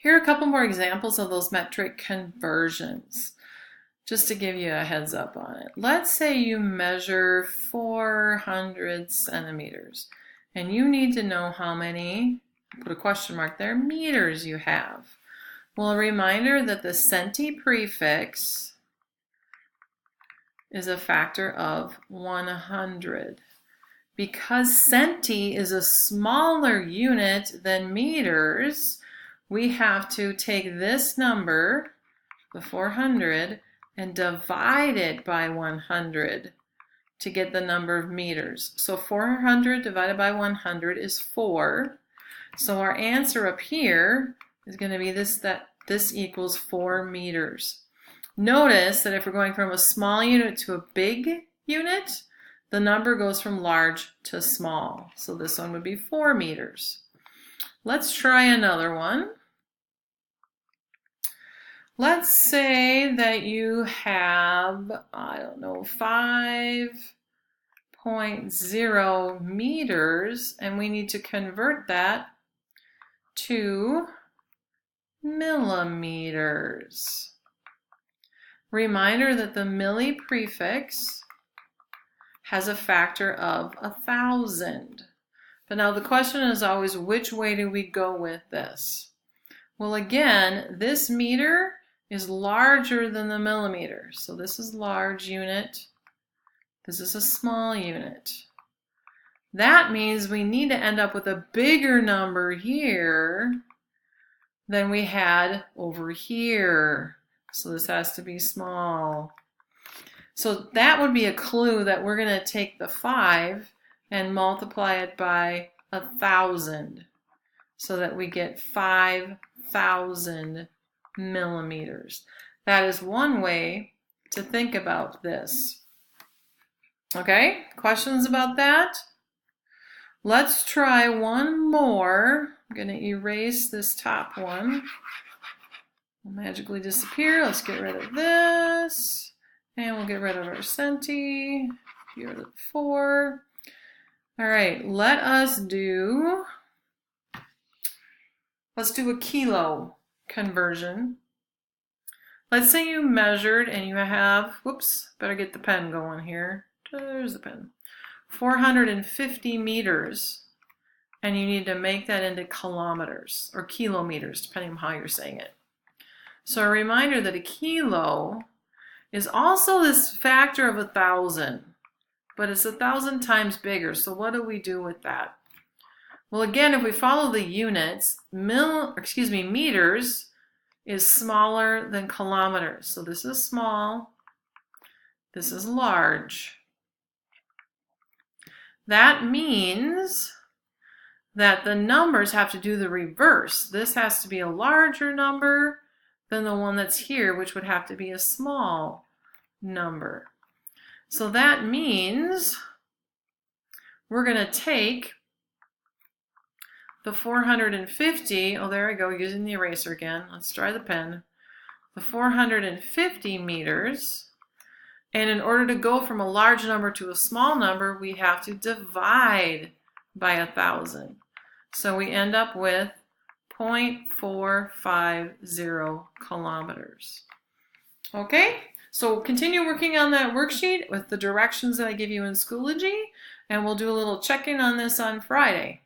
Here are a couple more examples of those metric conversions, just to give you a heads up on it. Let's say you measure 400 centimeters, and you need to know how many, put a question mark there, meters you have. Well, a reminder that the centi prefix is a factor of 100. Because centi is a smaller unit than meters, we have to take this number, the 400, and divide it by 100 to get the number of meters. So 400 divided by 100 is 4. So our answer up here is going to be this equals 4 meters. Notice that if we're going from a small unit to a big unit, the number goes from large to small. So this one would be 4 meters. Let's try another one. Let's say that you have, 5.0 meters, and we need to convert that to millimeters. Reminder that the milli prefix has a factor of 1,000. But now the question is always, which way do we go with this? Well, again, this meter is larger than the millimeter. So this is large unit. This is a small unit. That means we need to end up with a bigger number here than we had over here. So this has to be small. So that would be a clue that we're going to take the 5 and multiply it by 1,000 so that we get 5,000 millimeters. That is one way to think about this. Okay, questions about that? Let's try one more. I'm going to erase this top one. It'll magically disappear. Let's get rid of this. And we'll get rid of our centi. Get rid of the 4. All right, let's do a kilo conversion. Let's say you measured and you have, better get the pen going here. There's the pen. 450 meters, and you need to make that into kilometers or kilometers, depending on how you're saying it. So a reminder that a kilo is also this factor of 1,000, but it's 1,000 times bigger. So what do we do with that? Well, again, if we follow the units, meters is smaller than kilometers. So this is small, this is large. That means that the numbers have to do the reverse. This has to be a larger number than the one that's here, which would have to be a small number. So that means we're going to take the 450, there I go, using the eraser again. Let's try the pen. The 450 meters, and in order to go from a large number to a small number, we have to divide by 1,000. So we end up with 0.450 kilometers. Okay, so continue working on that worksheet with the directions that I give you in Schoology, and we'll do a little check-in on this on Friday.